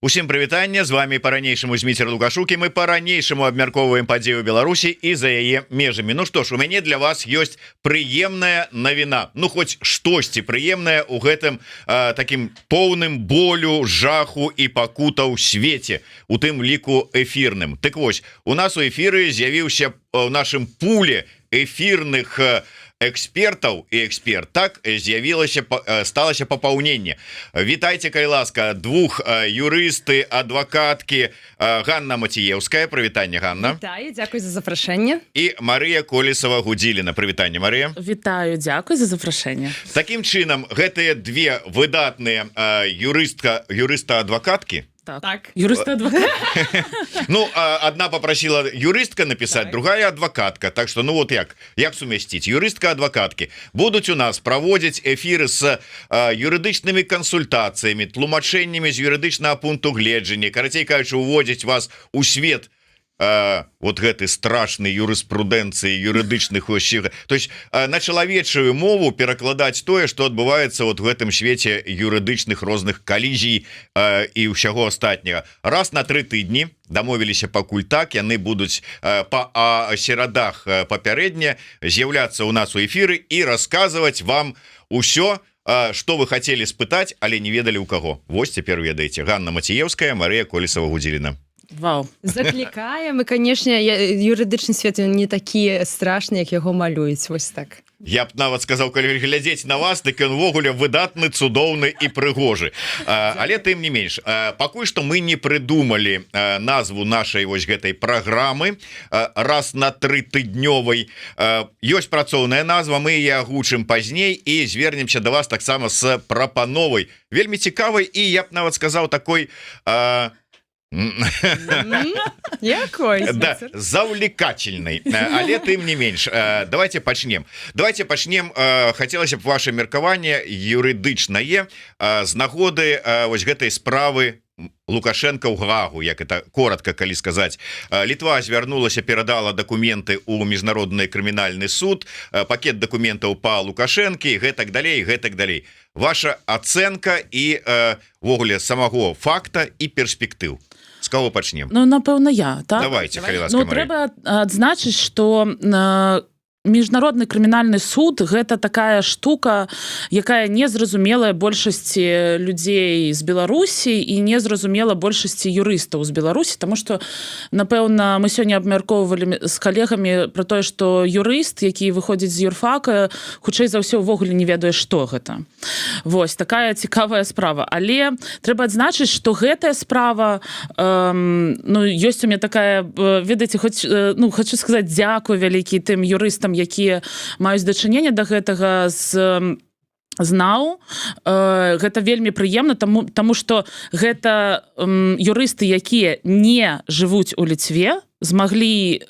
Усім прывітанне, з вами по-ранейшаму Зміцер Лукашук, і мы по-ранейшаму абмяркоўваем падзею Беларусі і за яе межамі. Ну што ж, у мяне для вас ёсць прыемная навіна, ну хоць штосьці прыемнае ў гэтым такім поўным болю, жаху і пакутаў свеце, у тым ліку эфірным. Так вось, у нас у эфіры з'явіўся ў нашым пуле эфірных экспертаў і экспертак з'явілася, сталася папаўненне. Вітайце, калі ласка, двух юрысты, адвакаткі, Ганна Маціеўская. Прывітанне, Ганна. Вітаю, дзякуй за запрашэнне. І Марыя Колесава-Гудзіліна. Прывітанне, Марыя. Вітаю, дзякуй за запрашэнне. Такім чынам, гэтыя две выдатныя юрыста-адвакаткі, так. Юрыста-адвакат. Ну, одна попросила юристка написать, другая адвокатка. Так что, ну вот як сумясціць? Юрыстка-адвакаткі будуць у нас праводзіць эфиры с юрыдычнымі кансультацыямі, тлумачэннямі з юрыдычнага пункту гледжання, карацей кажучы, уводзіць вас у свет вот гэты страшны юрыспрудэнцыі юрыдычных ущиг. То есть на чалавечую мову перакладаць тое, што адбываецца вот в гэтым свеце юрыдычных розных калізій і ўсяго астатняга. Раз на 3 тыдні дамовіліся пакуль так, яны будуць па серадах папярэдне з'яўляцца ў нас у эфіры і расказваць вам усё, што вы хацелі спытаць, але не ведалі ў каго. Вось цяпер ведаеце. Ганна Маціеўская, Марыя Колесава-Гудзіліна. Вау. Заклікаем, і, канешне, юрыдычны свет не такі страшны, як яго малююць, вось так. Я б нават сказаў, калі глядзець на вас, дык ён увогуле выдатны, цудоўны і прыгожы. Але тым не менш, пакуль што мы не прыдумалі назву нашай вось гэтай праграмы раз на 3-тыднёвай. Ёсць працоўная назва, мы яе агучым пазней і звернемся да вас таксама з прапановай. Вельмі цікавай і, я б нават сказаў, такой... Да, завлекательной, але тым не менш. Давайте пачнем. Хацелася б ваше меркаванне юрыдычнае з нагоды вось гэтай справы Лукашенко ў Гаагу, як это коротко калі сказаць. Літва звярнулася, перадала дакументы ў міжнародны крымінальны суд, пакет дакументаў па Лукашэнкі, гэтак далей. Ваша ацэнка і ввогуле самого факта і перспектыў. З кого пачнем? Ну, напэўна, я, так? Давайте, калі ласка, Ну, Марыя. трэба адзначыць, што міжнародны крымінальны суд гэта такая штука, якая незразумелая большасці людзей з Беларусі і незразумела большасці юрыстаў з Беларусі, таму што, напэўна, мы сёння абмяркоўвалі з калегамі пра тое, што юрыст, які выходзіць з юрфака, хутчэй за ўсё ўвогуле не ведае, што гэта. Вось, такая цікавая справа. Але трэба адзначыць, што гэтая справа, ну, ёсць у мяне такая, ведаеце, хочу сказаць дзякуй вялікі тым юрыстам, якія маюць дачыненне да гэтага знаў. Гэта вельмі прыемна, таму што гэта юрысты, якія не жывуць у Літве, змаглі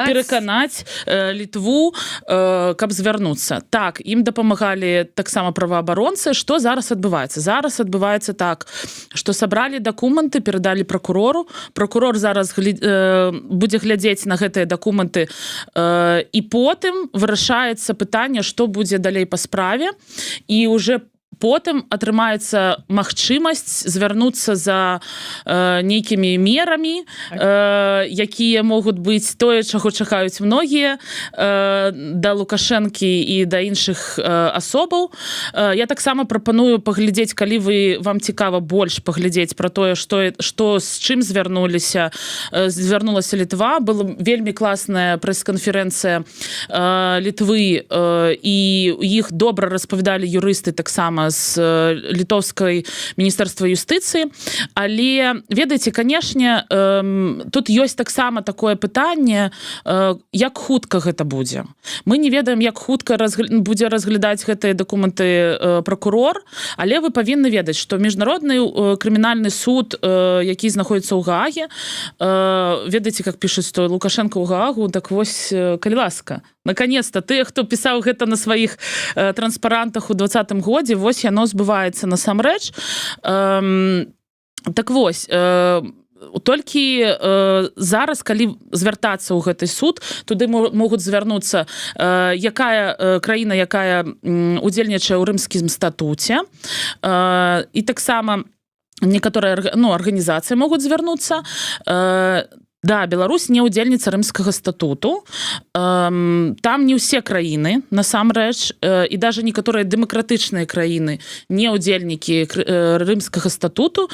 пераканаць Літву, каб звярнуцца. Так, ім дапамагалі таксама праваабаронцы. Што зараз адбываецца? Зараз адбываецца так, што сабралі дакументы, перадалі пракурору. Пракурор зараз будзе глядзець на гэтыя дакументы, і потым вырашаецца пытанне, што будзе далей па справе, і уже потым атрымаецца магчымасць звярнуцца за нейкімі мерамі, якія могуць быць тое, чаго чакаюць многія да Лукашэнкі і да іншых асобаў. Я таксама прапаную паглядзець, калі вам цікава больш паглядзець пра тое, што з чым звярнулася Літва. Была вельмі класная прэс-канферэнцыя Літвы, і іх добра распавядалі юрысты таксама з літоўскай міністэрства юстыцыі. Але, ведаеце, канешне, тут ёсць таксама такое пытанне, як хутка гэта будзе. Мы не ведаем, як хутка будзе разглядаць гэтыя дакументы пракурор, але вы павінны ведаць, што міжнародны крымінальны суд, які знаходзіцца ў Гааге, ведаеце, як пішуць, што Лукашенко ў Гаагу, так вось, калі ласка, наконец-то, тыя, хто пісаў гэта на сваіх транспарантах у 2020 годзе, вось яно збываецца насамрэч. Так вось, толькі зараз, калі звяртацца ў гэты суд, туды могуць звярнуцца якая краіна, якая удзельнічае ў рымскім статуце, і таксама некаторыя арганізацыі могуць звярнуцца. Да, Беларусь не удзельніца рымскага статуту. Там не ўсе краіны, насамрэч, і даже некаторыя дэмакратычныя краіны не ўдзельнікі рымскага статуту,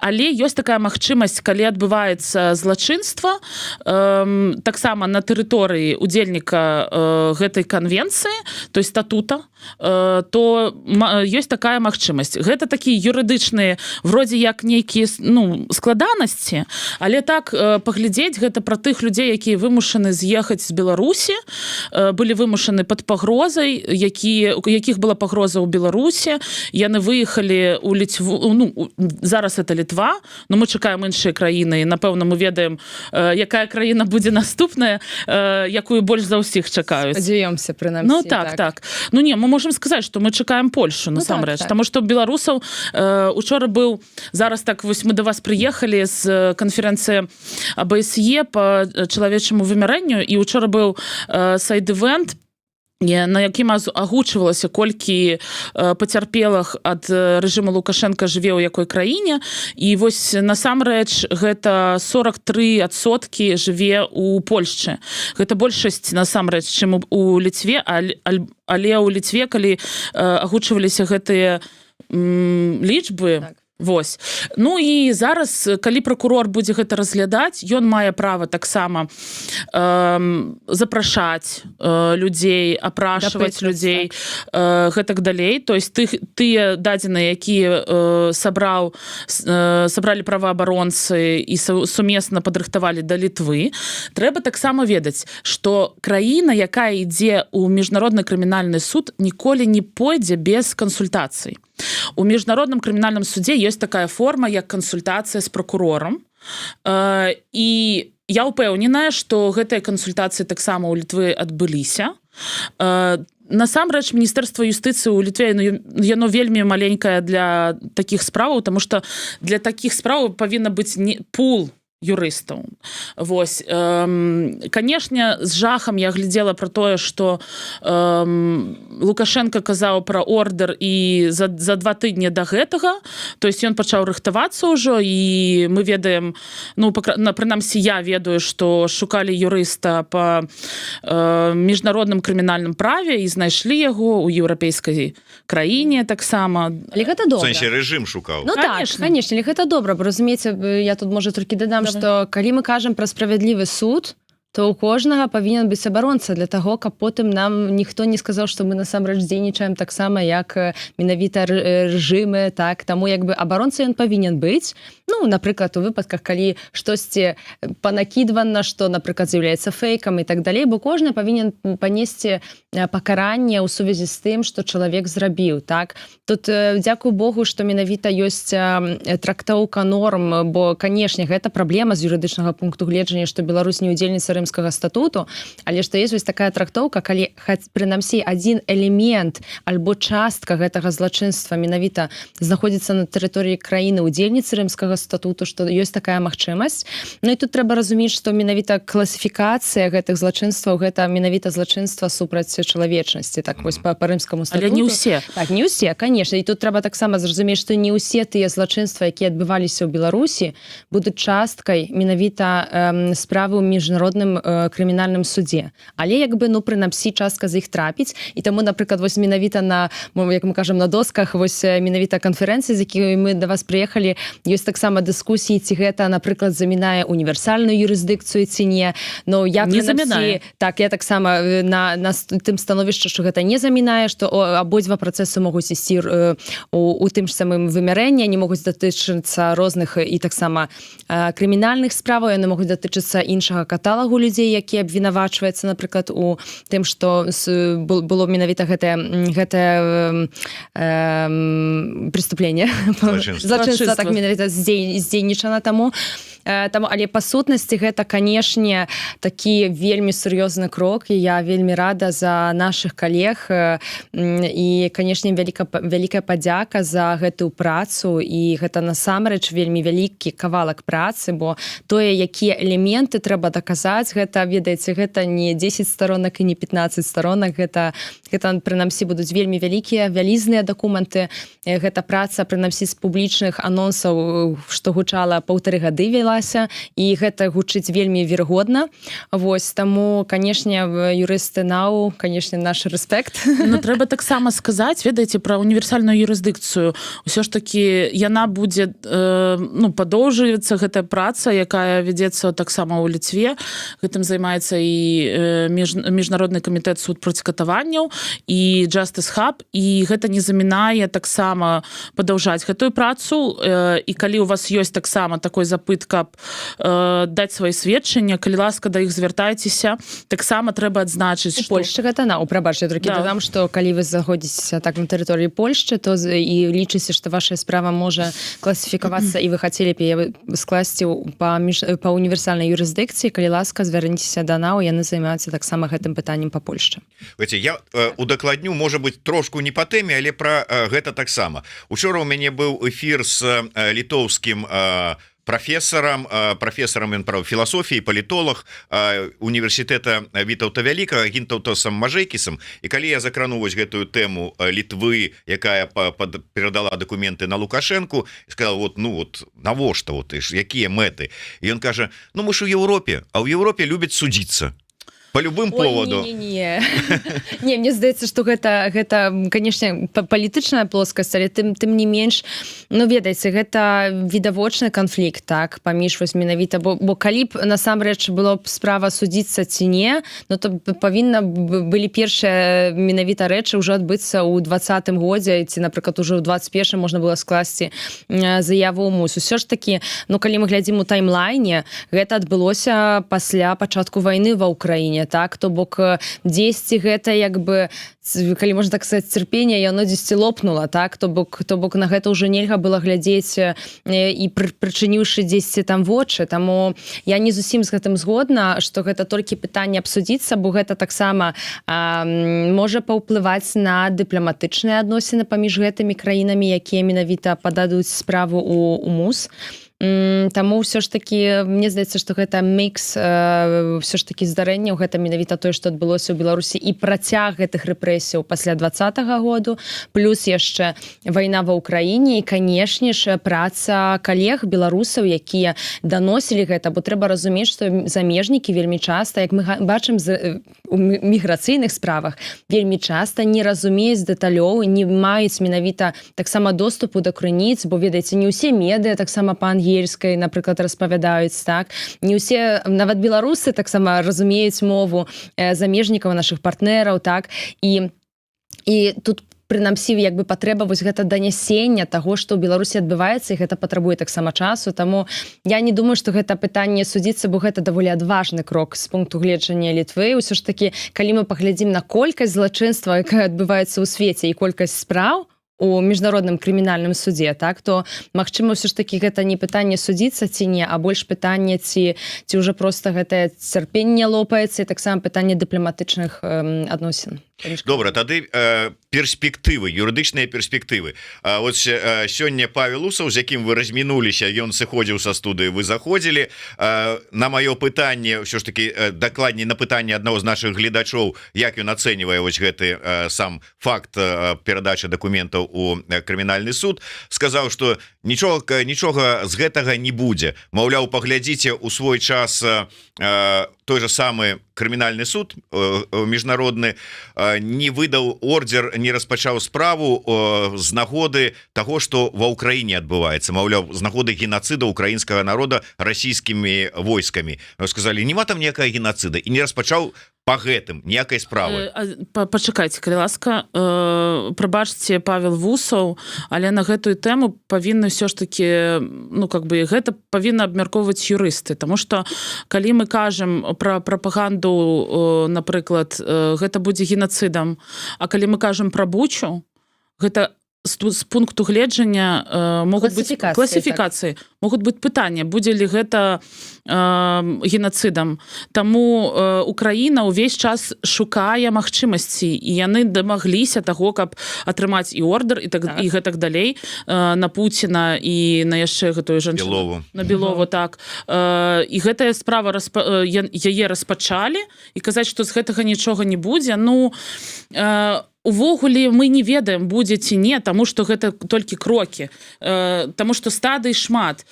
але ёсць такая магчымасць, калі адбываецца злачынства, таксама на тэрыторыі удзельніка гэтай канвенцыі, то есть статута, то ёсць такая магчымасць. Гэта такія юрыдычныя, вроде як нейкія складанасці, але так паглядзець, гэта пра тых людзей, якія вымушаны з'ехаць з Беларусі, былі вымушаны пад пагрозай, у якіх была пагроза ў Беларусі, яны выехалі ў Літву, зараз это Літва, но мы чакаем іншыя краіны, і, напэўна, мы ведаем, якая краіна будзе наступная, якую больш за ўсіх чакаюць. Спадзяёмся, прынамсі. Так. Мы можем сказаць, што мы чакаем Польшу, насамрэч, таму што беларусаў учора быў, зараз так вось мы да вас прыехалі з канферэнцыі АБСЕ па чалавечаму вымярэнню, і учора быў сайд-івент, на якім агучвалася, колькі пацярпелых ад рэжыму Лукашенка жыве ў якой краіне, і вось насамрэч гэта 43% жыве ў Польшчы. Гэта большасць насамрэч, чым у Літве, але ў Літве, калі агучваліся гэтыя лічбы, вось. І зараз, калі пракурор будзе гэта разглядаць, ён мае права таксама запрашаць людзей, апрашваць людзей, гэтак далей. То есть тыя дадзеныя, якія сабралі праваабаронцы і сумесна падрыхтавалі да Літвы, трэба таксама ведаць, што краіна, якая ідзе ў міжнародны крымінальны суд, ніколі не пойдзе без кансультацый. У міжнародным крымінальным судзе ёсць такая форма, як кансультацыя з пракурорам. І я ўпэўненая, што гэтыя кансультацыі таксама ў Літвы адбыліся. Насамрэч, Міністэрства юстыцыі ў Літве, яно вельмі маленькае для такіх справаў, таму што для такіх справаў павінна быць пул юрыстаў. Вось. Канешне, з жахам я глядзела пра тое, што Лукашенко казаў пра ордэр і за 2 тыдні да гэтага, то есть ён пачаў рыхтавацца ўжо, і мы ведаем, прынамсі я ведаю, што шукалі юрыста па міжнародным крымінальным праве і знайшлі яго ў еўрапейскай краіне таксама. Але гэта добра. В сэнсе рэжым шукаў. Конечно, але гэта добра, бо разумееце, я тут можа толькі дадам, што калі мы кажам пра справядлівы суд, то ў кожнага павінен быць абаронца для таго, каб потым нам ніхто не сказаў, што мы насамрэч дзейнічаем таксама, як менавіта рэжымы, так, таму як бы абаронца ён павінен быць. Напрыклад, у выпадках, калі штосьці панакідвана, што, напрыклад, з'яўляецца фэйкам і так далей, бо кожны павінен панесці пакаранне ў сувязі з тым, што чалавек зрабіў, так. Тут, дзякуй Богу, што менавіта ёсць трактоўка норм, бо, канешне, гэта праблема з юрыдычнага пункту гледжання, што Беларусь не ўдзельніца рымскага статуту, але што ёсць вось такая трактоўка, калі прынамсі адзін элемент альбо частка гэтага злачынства менавіта знаходзіцца на тэрыторыі краіны удзельніцы рымскага статуту, што ёсць такая магчымасць. І тут трэба разумець, што менавіта класіфікацыя гэтых злачынстваў, гэта менавіта злачынства супраць чалавечнасці, так вось па рымскаму статуту. Але не ўсе. Так, не ўсе, канешне. І тут трэба таксама зразумець, што не ўсе тыя злачынствы, якія адбываліся ў Беларусі, будуць часткай менавіта справы ў міжнародным крымінальным судзе. Але як бы, прынамсі, частка з іх трапіць. І таму, напрыклад, вось менавіта на, як мы кажам, на досках, вось менавіта канферэнцыі, з якой мы да вас прыехалі, ёсць таксама дыскусіі, ці гэта, напрыклад, замінае універсальную юрысдыкцыю, ці не. Я, не замінае. Так, я таксама на тым становішча, што гэта не замінае, што абодва працэсы могуць ісці у тым ж самым вымярэнні, не могуць датычыцца розных і таксама крымінальных справаў, яны могуць датычыцца іншага каталагу людзей, які абвінавачваецца, напрыклад, у тым, што было менавіта гэтае преступленне. Злачынства так менавіта здзейнічана таму. Там, але па сутнасці гэта, канешне, такі вельмі сур'ёзны крок, і я вельмі рада за нашых калег, і, канешне, вялікая падзяка за гэтую працу, і гэта насамрэч вельмі вялікі кавалак працы, бо тое, якія элементы трэба даказаць, гэта, ведаеце, гэта не 10 сторонак і не 15 сторонак, гэта прынамсі будуць вельмі вялікія, вялізныя дакументы, гэта праца, прынамсі, з публічных анонсаў, што гучала 1,5 гады вялася, і гэта гучыць вельмі верагодна. Вось, таму, канешне, юрысты НАУ, канешне, наш рэспект. Ну, трэба таксама сказаць, ведаеце, пра універсальную юрысдыкцыю. Усё ж такі яна будзе, падоўжвацца гэтая праца, якая вядзецца таксама ў Літве. Гэтым займаецца і Міжнародны камітэт суд проці катаванняў, і Justice Hub, і гэта не замінае таксама падаўжаць гэтую працу. І калі у вас ёсць таксама такой запыт, каб даць свае сведчанні, калі ласка, да іх звяртайцеся. Таксама трэба адзначыць, што... Польшча гэта НАУ, прабачце, толькі дадам, што калі вы заходзіце так на тэрыторыі Польшчы, то і лічыце, што ваша справа можа класіфікавацца, і вы хацелі б яе скласці па універсальнай юрысдыкцыі, калі ласка, звярніцеся да НАУ, яны займаюцца таксама гэтым пытаннем па Польшчы. Я удакладню, можа быць, трошку не па тэме, але пра гэта таксама. Учора ў мяне быў эфір з літоўскім профессором філасофіі, палітолог універсітэта Вітаўта Вялікага Гінтаўтасам Мажэйкісам. І калі я закрану вось гэтую тэму Літвы, якая перадала дакументы на Лукашэнку, сказал, навошта, якія мэты? І ён кажа, мы ж у Еўропе, а ў Еўропе любяць судзіцца. По любым поводу. Не, мне здаецца, што гэта, канешне, палітычная плоскасць, але тым не менш, ведаеце, гэта відавочны канфлікт, так, паміж вось менавіта, бо калі б насамрэч было б справа судзіцца ці не, то павінна былі першыя менавіта рэчы ўжо адбыцца ў 20-м годзе, ці, напрыклад, ужо ў 21-м можна было скласці заяву ў МУС. Усё ж такі, калі мы глядзім у таймлайне, гэта адбылося пасля пачатку вайны ва Ўкраіне, так, то бок дзесьці гэта, як бы, калі можна так сказаць, цярпенне, яно дзесьці лопнула, так, то бок на гэта ўжо нельга было глядзець і прычыніўшы дзесьці там вочы, таму я не зусім з гэтым згодна, што гэта толькі пытанне абсудзіцца, бо гэта таксама можа паўплываць на дыпламатычныя адносіны паміж гэтымі краінамі, якія менавіта пададуць справу ў МУС. Таму ўсё ж такі, мне здаецца, што гэта мікс ўсё ж такі здарэнняў, гэта менавіта тое, што адбылося ў Беларусі, і працяг гэтых рэпрэсіяў пасля 20-го году, плюс яшчэ вайна ва Ўкраіне, і, канешне ж, праца калег беларусаў, якія даносілі гэта, бо трэба разумець, што замежнікі вельмі часта, як мы бачым у міграцыйных справах, вельмі часта не разумеюць дэталёў, не маюць менавіта таксама доступу да крыніц, бо, ведаеце, не ўсе медыа таксама па-ангельскай, напрыклад, распавядаюць, так, не ўсе, нават беларусы таксама разумеюць мову замежнікаў, нашых партнераў, так, і тут прынамсі, як бы патрэба вось гэта данясення таго, што ў Беларусі адбываецца, і гэта патрабуе таксама часу, таму я не думаю, што гэта пытанне судзіцца, бо гэта даволі адважны крок з пункту гледжання Літвы. Усё ж такі, калі мы паглядзім на колькасць злачынства, якая адбываецца ў свеце, і колькасць спраў у міжнародным крымінальным судзе, так, то, магчыма, ўсё ж такі гэта не пытанне судзіцца ці не, а больш пытанне, ці ўжо проста гэтае цярпенне лопаецца, і таксама пытанне дыпламатычных адносін. Добра, тады перспектывы, юрыдычныя перспектывы. Вось сёння Павел Усаў, з якім вы размінуліся, ён сыходзіў са студыі, вы заходзілі. На маё пытанне, ўсё ж такі дакладней на пытанне аднаго з нашых гледачоў, як ён ацэньвае вось гэты сам факт перадачы дакументаў у крымінальны суд, сказаў, што нічога з гэтага не будзе. Маўляў, паглядзіце, у свой час той же самы крымінальны суд міжнародны не выдаў ордер, не распачаў справу з нагоды таго, што ва Ўкраіне адбываецца, маўляў, з нагоды геноцида украінскага народа расійскімі войскамі. Сказалі, нема там ніякая геноцида, і не распачаў по гэтым ніякай справы. Пачакайце, калі ласка, прабачце, Павел Усаў, але на гэтую тэму павінны ўсё ж такі, гэта павінна абмяркоўваць юрысты, таму што калі мы кажам пра прапаганду, напрыклад, гэта будзе геноцидам, а калі мы кажам пра Бучу, гэта з пункту гледжання могуць быць Класіфікацыі, класіфікацыі, могуць быць пытанні, будзе ли гэта геноцидам. Таму Украіна ўвесь час шукае магчымасці, і яны дамагліся таго, каб атрымаць і ордэр, і гэтак далей на Пуціна і на яшчэ гэтую жанчыну. Белову. На Белову, так. І гэтая справа яе распачалі, і казаць, што з гэтага нічога не будзе, ну, увогуле мы не ведаем, будзе ці не, таму што гэта толькі крокі, таму што стадый шмат.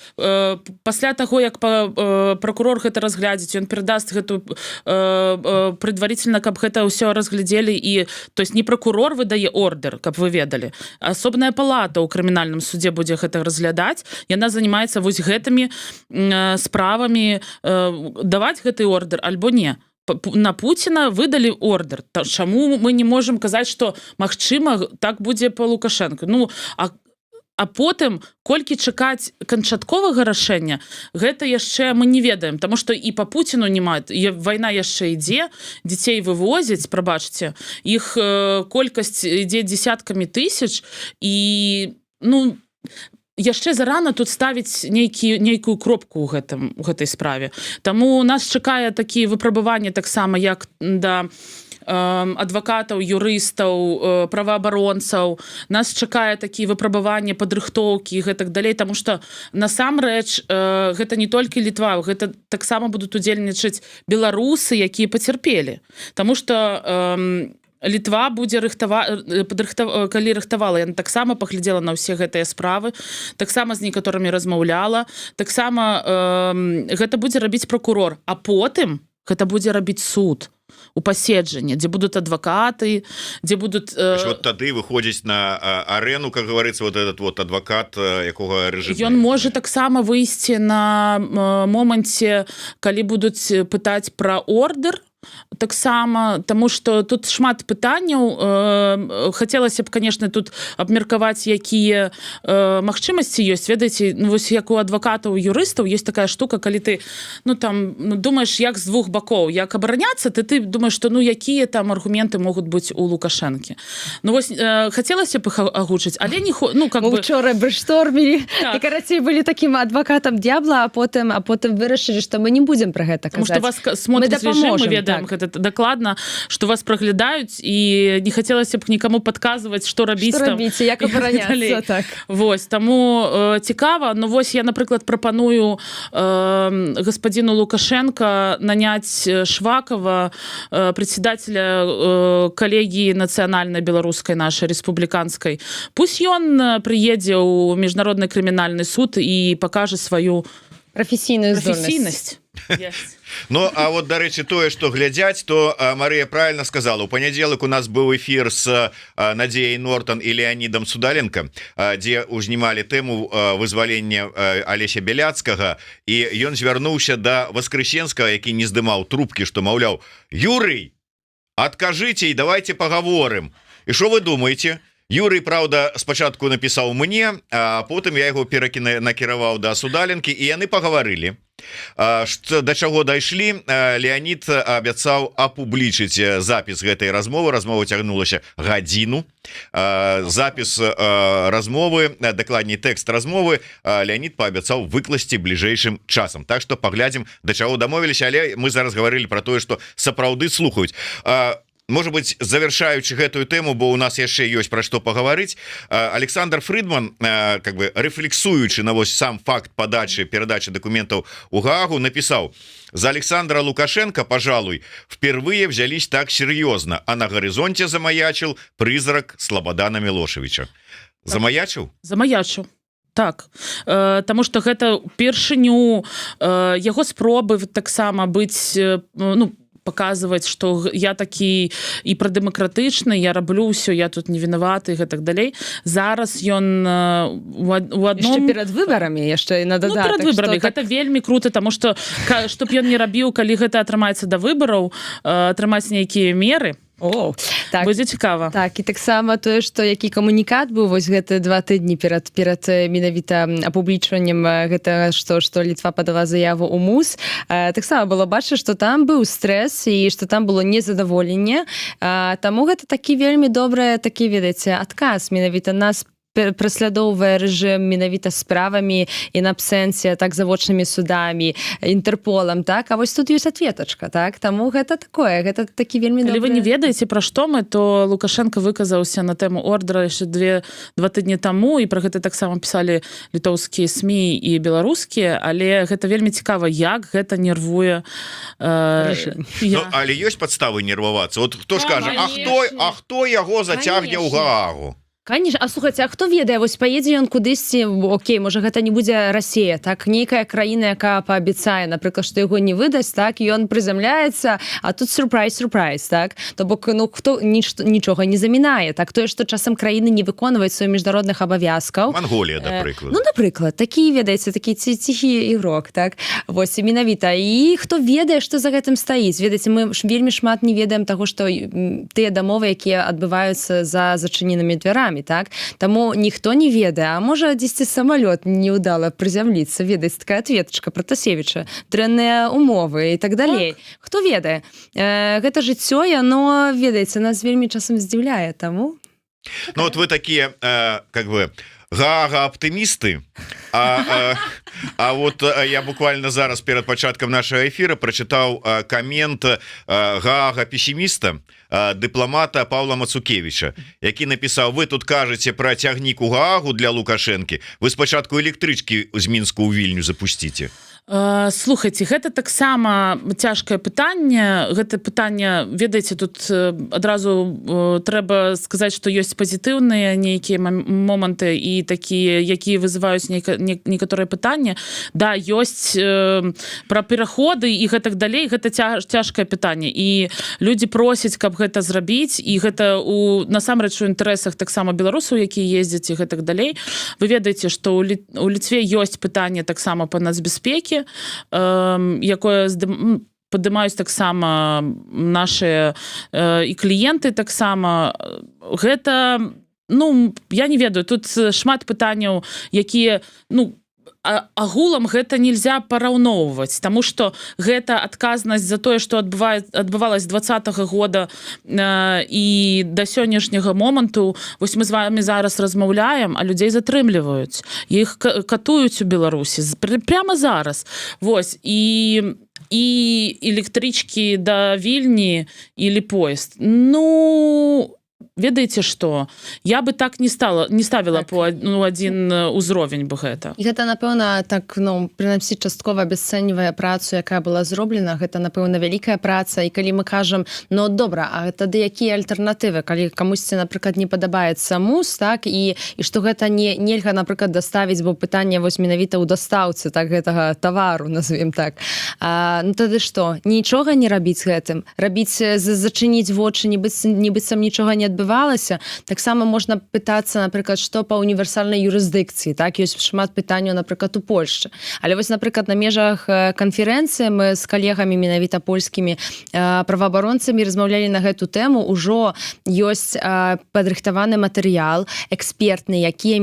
Пасля таго, як прокурор гэта разглядзіць, ён перадасць гэту предварительно, каб гэта ўсё разглядзелі, і то есть не прокурор выдае ордер, каб вы ведалі. Асобная палата ў крымінальным судзе будзе гэта разглядаць, яна занимаецца вось гэтымі справамі, даваць гэты ордер альбо не. На Пуціна выдалі ордер. Чаму мы не можам казаць, што магчыма так будзе па Лукашэнку? Ну, а потым колькі чакаць канчатковага рашэння, гэта яшчэ мы не ведаем, таму што і па Пуціну няма, вайна яшчэ ідзе, дзяцей вывозяць, прабачце, іх колькасць ідзе дзесяткамі тысяч, і, ну, яшчэ зарана тут ставіць нейкую кропку ў гэтай справе. Таму нас чакае такія выпрабаванні таксама, як да адвакатаў, юрыстаў, праваабаронцаў. Нас чакае такія выпрабаванні, падрыхтоўкі і гэтак далей, таму што насамрэч гэта не толькі Літва, гэта таксама будуць удзельнічаць беларусы, якія пацярпелі. Таму што Літва будзе калі рыхтавала, яна таксама паглядзела на ўсе гэтыя справы, таксама з некаторымі размаўляла, таксама гэта будзе рабіць прокурор, а потым гэта будзе рабіць суд у паседжанні, дзе будуць адвакаты, дзе будуць... Вот тады выходзіць на арену, как говорится, вот этот вот адвакат, якога рэжым. Ён можа таксама выйсці на моманце, калі будуць пытаць пра ордер, таксама, таму што тут шмат пытанняў. Хацелася б, конечно, тут абмеркаваць, якія магчымасці ёсць. Ведаеце, ну, вось як у адвакатаў, юрыстаў ёсць такая штука, калі ты, ну, там, думаеш, як з двух бакоў, як абараняцца, ты думаеш, што, ну, якія там аргументы могуць быць у Лукашэнкі. Ну, вось, хацелася б іх агучыць, але не... Ну, как бы... Учора брейнштормілі, і, карацей, былі такім адвакатам д'ябла, а потым вырашылі, што мы не будзем пра гэта казаць. Таму што вас смотріць режим, мы ведаем, гэта дакладна, што вас праглядаюць, і не хацелася б нікаму падказваць, што рабіць там. Што рабіць, як абараняцца, так. Вось, таму цікава. Ну, вось я, напрыклад, прапаную господину Лукашенко наняць Швакова, председателя коллегии национальной белорусской нашей республиканской. Пусть ён приедзе ў міжнародны крымінальны суд і пакажа сваю прафесійную здольнасць. Ну, а вот, дарэчы, тое, што глядзяць, то Марыя правильно сказала. У панядзелак у нас быў эфір з Надзеяй Нортон і Леонідам Судаленко, дзе узнімалі тэму вызвалення Алеся Бяляцкага, і ён звярнуўся да Воскресенскага, які не здымаў трубкі, што, маўляў, Юрый, адкажыце і давайте паговорым. І што вы думаеце? Юрый, правда, спачатку напісаў мне, а потым я яго накіраваў да Судаленкі, і яны пагаварылі. Да чаго дайшлі, Леонід абяцаў апублічыць запіс гэтай размовы. Размова цягнулася гадзіну. Запіс размовы, дакладней тэкст размовы, Леонід паабяцаў выкласці бліжэйшым часам. Так што паглядзім, да чаго дамовіліся, але мы зараз гаварылі пра тое, што сапраўды слухаюць. Может быть, завершаючи гэтую тему, бо у нас яшчэ ёсць пра што паговорыць, Александр Фридман, как бы рефлексуючи на вось сам факт передачи документов у Гаагу, написал: за Александра Лукашенко, пожалуй, впервые взялись так серьезно, а на горизонте замаячил призрак Слободана Милошевича. Замаячил? Замаячил. Так, таму што гэта першыню яго спробы таксама быць, ну, показывать, что я такі і прадэмакратычны, я раблю ўсё, я тут не вінаваты і гэтак далей. Зараз ён у адном... Яшчэ перад выбарамі, яшчэ і на дадатак. Ну, перад выбарамі. Гэта вельмі круто, таму што, чтоб ён не рабіў, калі гэта атрымаецца да выбараў, атрымаць нейкія меры, О, так. Будзе цікава. Так, і таксама тое, што які камунікат быў вось гэты 2 тыдні перад менавіта апублічваннем гэтага, што Літва падала заяву ў МУС, таксама было бачна, што там быў стрэс і што там было незадаволенне. Таму гэта такі вельмі добры, такі, ведаеце, адказ менавіта нас праслядоўвае рэжым менавіта справамі in absentia, так завочнымі судамі, Інтэрполам, так, а вось тут ёсць ответачка, так, таму гэта такое, гэта такі вельмі Калі добры... вы не ведаеце, пра што мы, то Лукашенко выказаўся на тэму ордера яшчэ два тыдні таму, і пра гэта таксама пісалі літоўскія СМІ і беларускія, але гэта вельмі цікава, як гэта нервуе Ну, але ёсць падставы нервавацца. Вот хто скажа, а хто яго зацягне ў Гаагу? Конечно. А слухайте, а хто ведае, вось паедзе ён кудысьці, окей, можа гэта не будзе Расія, так, нейкая краіна, якая паабяцае, напрыклад, што яго не выдасць, так, ён прызямляецца, а тут сюрпрайз, так, то бок, ну, хто нічога не замінае, так, тое, што часам краіны не выконваюць сваіх міжнародных абавязкаў. Манголія, напрыклад. Ну, напрыклад, такі, ведаеце, такі ціхі ігрок, так, вось, менавіта, і хто ведае, што за гэтым стаіць, ведаеце, мы вельмі шмат не ведаем таго, што тыя дамовы, якія адбываюцца за зачыненымі дзвярамі, так? Таму ніхто не ведае, а можа дзесьці самалёт неўдала прызямліцца, ведаць, такая ответачка Пратасевіча, дрэнныя умовы і так далей. Хто ведае? Гэта жыццё, яно, ведаеце, нас вельмі часам здзіўляе, таму... Ну вот вы такія, как бы, Гаага-аптымісты, а вот я буквально зараз перад пачаткам нашага эфира прачытаў камент Гаага-песіміста, дыпламата Павла Мацукевіча, які напісаў: вы тут кажаце пра цягнік у Гаагу для Лукашэнкі, вы спачатку электрычкі з Мінску ў Вільню запусціце. Слухайце, гэта таксама цяжкае пытанне. Гэта пытанне, ведаеце, тут адразу трэба сказаць, што ёсць пазітыўныя нейкія моманты і такія, якія вызываюць некаторыя пытанні. Да, ёсць пра пераходы і гэтак далей, гэта цяжкае пытанне. І людзі просяць, каб гэта зрабіць, і гэта насамрэч у інтарэсах таксама беларусаў, якія ездзяць і гэтак далей. Вы ведаеце, што у Літве ёсць пытанне таксама па нацбяспекі, якое падымаюць таксама наши і кліенты таксама. Гэта, ну, я не ведаю, тут шмат пытанняў, якія, ну, агулам гэта нельзя параўноўваць, таму што гэта адказнасць за тое, што адбывалась 20-го года і да сённяшняга моманту. Вось мы з вами зараз размаўляем, а людзей затрымліваюць, іх катуюць у Беларусі прямо зараз. Вось, і электрычкі да Вільні или поезд. Ну, ведаеце што, я бы так не ставіла по один узровень бы гэта. І гэта, напэўна, так, ну, прынамсі, часткова абясцэньвае працу, якая была зроблена. Гэта, напэўна, вялікая праца. І калі мы кажам, ну, добра, а тады якія альтэрнатывы? Калі камусьці, напрыклад, не падабаецца мус, так, і што гэта нельга, напрыклад, даставіць, бо пытанне вось менавіта ў дастаўцы, так, гэтага тавару, назовем так. Ну, тады што? Нічога не рабіць гэтым? Рабіць, зачыніць вочы, нібыццам нічога не адбываецца? Таксама можна пытацца, напрыклад, што па універсальнай юрысдыкцыі, так, ёсць шмат пытанняў, напрыклад, у Польшчы. Але вось, напрыклад, на межах канферэнцыі мы з калегамі менавіта польскімі праваабаронцамі размаўлялі на гэту тэму. Ужо ёсць падрыхтаваны матэрыял экспертны, які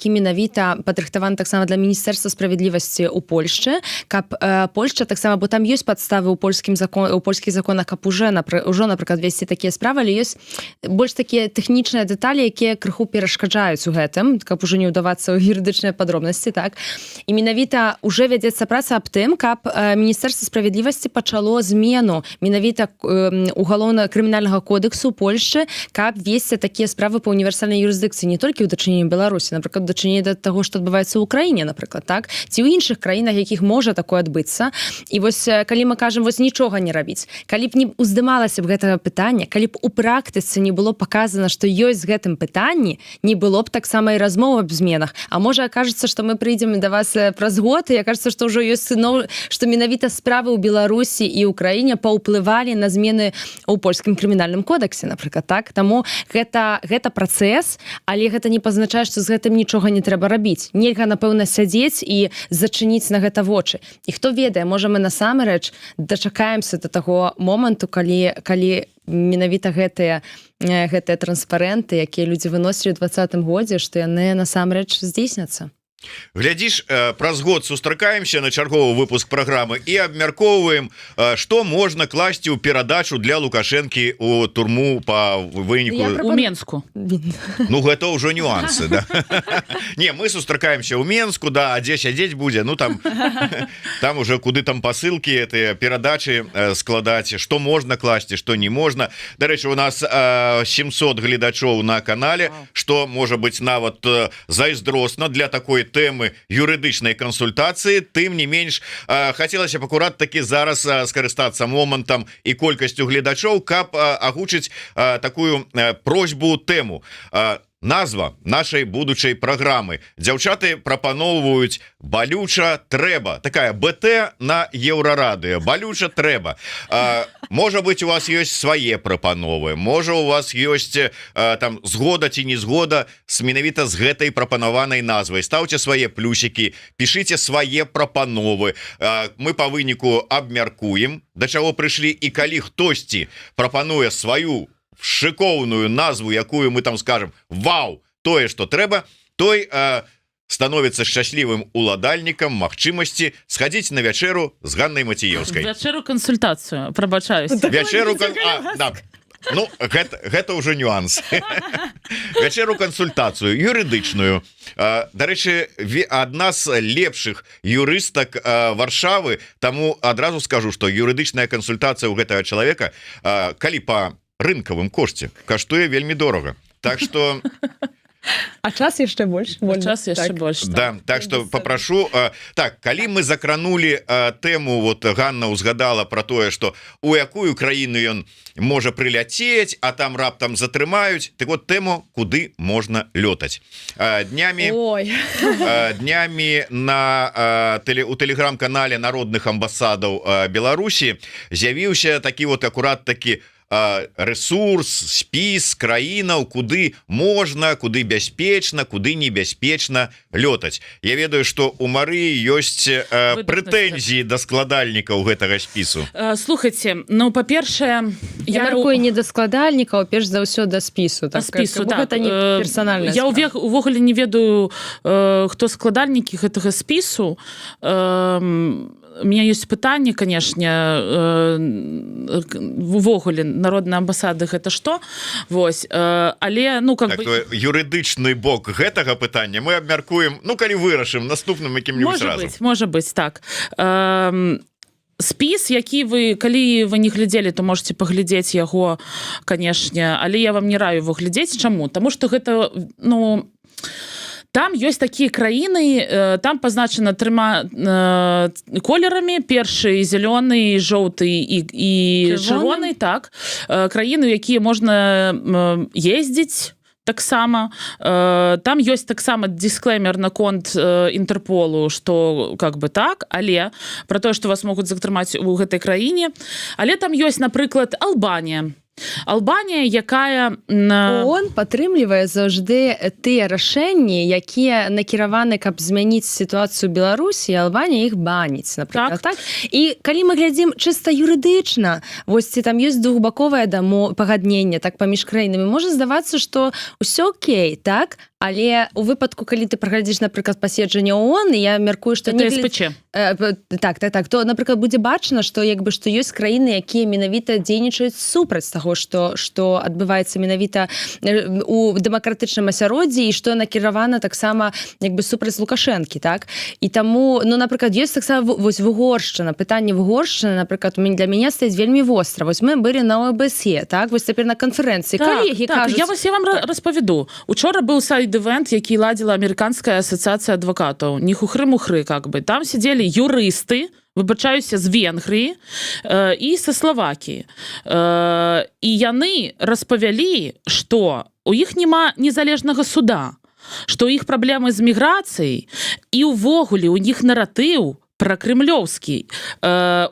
менавіта падрыхтаваны таксама для Міністэрства справядлівасці ў Польшчы, каб Польшча таксама, бо там ёсць падставы ў польскіх законах, каб ужо, напрыклад, весці такія справы, але ёсць больш такія тэхнічныя дэталі, якія крыху перашкаджаюць у гэтым, каб ужо не ўдавацца ў юрыдычныя падробнасці, так. І менавіта уже вядзецца праца аб тым, каб Міністэрства справядлівасці пачало змену менавіта угалоўна-крымінальнага кодексу Польшчы, каб весці такія справы па універсальнай юрысдыкцыі не толькі ў дачыненні Беларусі, напрыклад, дачыненні да таго, што адбываецца ў Украіне, напрыклад, так, ці ў іншых краінах, якіх можа такое адбыцца. І вось калі мы кажам, вось нічога не рабіць, калі б не уздымалася б гэтага пытання, калі б у практыцы не было показано, што ёсць з гэтым пытанні, не было б таксама і размоў аб зменах. А можа, акажацца, што мы прыйдзем да вас праз год, і акажацца, што ўжо ёсць што менавіта справы ў Беларусі і ўкраіне паўплывалі на змены ў польскім крымінальным кодексе, напрыклад, так. Таму гэта працэс, але гэта не пазначае, што з гэтым нічога не трэба рабіць. Нельга, напэўна, сядзець і зачыніць на гэта вочы. І хто ведае, можа, мы насамрэч дачакаемся да таго моманту, калі менавіта гэтыя транспарэнты, якія людзі выносілі ў 2020 годзе, што яны насамрэч здзейсняцца. Глядзіш, праз год сустракаемся на чарговы выпуск праграмы і абмяркоўваем, што можна класці ў перадачу для Лукашэнкі у турму па выніку. У Менску. Ну гэта ўжо нюансы, да? Не, мы сустракаемся ў Менску, да, а дзе сядзець будзе, ну там уже куды там пасылкі гэтыя перадачы складаць, што можна класці, што не можна. Дарэчы, у нас 700 гледачоў на канале, што можа быць нават зайздросна для такой тэмы юрыдычнай кансультацыі. Тым не менш, хацелася б акурат такі зараз скарыстацца момантам і колькасцю гледачоў, каб агучыць такую просьбу тэму. Назва нашай будучай праграмы. Дзяўчаты прапаноўваюць балюча трэба. Такая БТ на Еўрарадыё. Балюча трэба. Можа быць, у вас ёсць свае прапановы. Можа, у вас ёсць там згода ці не згода менавіта з гэтай прапанаванай назвай. Стаўце свае плюсікі, пішыце свае прапановы. Мы па выніку абмяркуем, да чаго прыйшлі, і калі хтосьці прапануе сваю шыкоўную назву, якую мы там скажем вау, тое, што трэба, той становіцца шчаслівым уладальнікам магчымасці схадзіць на вячэру з Ганнай Маціеўскай. Вячэру кансультацыю, прабачаюсь. Вячэру да. Ну, гэта ўжо нюанс. Вячэру кансультацыю юрыдычную. Дарэчы, адна з лепшых юрыстак Варшавы, таму адразу скажу, што юрыдычная кансультацыя ў гэтага чалавека, калі па рынкавым кошце, каштуе вельмі дорага. Так што А час яшчэ больш. Час яшчэ больш. Да, так што папрашу. Так, калі мы закранулі тэму, вот Ганна узгадала про тое, што у якую краіну ён можа прыляцець, а там раптам затрымаюць. Так вот тэму, куды можна лётаць. Днямі у тэлеграм-канале народных амбасадаў Беларусі з'явіўся такі вот акурат такі ресурс, спіс краінаў, куды можна, куды бяспечна, куды небяспечна лётаць. Я ведаю, што у Марыі ёсць прэтэнзіі да складальнікаў гэтага спісу. Слухайце, ну, па-першае, я мяркую не да складальнікаў, перш за ўсё да спісу. Да спісу, так. Гэта не персанальна. Я увогуле не ведаю, хто складальнікі гэтага спісу. У меня есть пытанне, канешне, увогуле народныя амбасады гэта што? Вось, але ну как так, бы юрыдычны бок гэтага пытання мы абмяркуем, ну калі вырашым наступным якім-нибудь разам. Можа быць, так. Спіс, які вы, калі вы не глядзелі, то можете паглядзець яго, канешне, але я вам не раю его глядзець. Чаму? Таму што гэта, ну, там ёсць такія краіны, там пазначана 3 колерамі: першы зялёны, жоўты і чырвоны, так. Краіны, якія можна ездзіць таксама. Там ёсць таксама дисклеймер наконт Інтэрполу, што как бы так, але пра тое, што вас могуць затрымаць у гэтай краіне. Але там ёсць, напрыклад, Албанія. Албанія, якая ООН падтрымлівае заўжды тыя рашэнні, якія накіраваны, каб змяніць сітуацыю Беларусі, Албанія іх баніць, напрыклад, так. І калі мы глядзім чыста юрыдычна, вось ці там ёсць двухбаковае пагадненне так паміж краінамі, можа здавацца, што ўсё окей, так. Але у выпадку, калі ты праглядзіш, напрыклад, паседжанне ООН, я мяркую, што не СПЧ. Так, то, напрыклад, будзе бачна, што як бы што ёсць краіны, якія менавіта дзейнічаюць супраць таго, што адбываецца менавіта у дэмакратычным асяроддзі і што накіравана таксама як бы супраць Лукашэнкі, так? І таму, ну, напрыклад, ёсць таксама вось Угоршчына, пытанне Угоршчыны, напрыклад, для мяне стаіць вельмі востра. Вось мы былі на ОБСЕ, так? Вось цяпер на канферэнцыі. Калегі кажуць... Я вам распавяду. Учора быў сайд-івент, які ладзіла амерыканская асацыяцыя адвакатаў. Не хухры-мухры, как бы. Там сидзелі юрысты, выбачаюся, з Венгрыі і са Славакіі. І яны распавялі, што у іх няма незалежнага суда, што ў іх праблемы з міграцыяй і ўвогуле у них наратыў пракрэмлёўскі.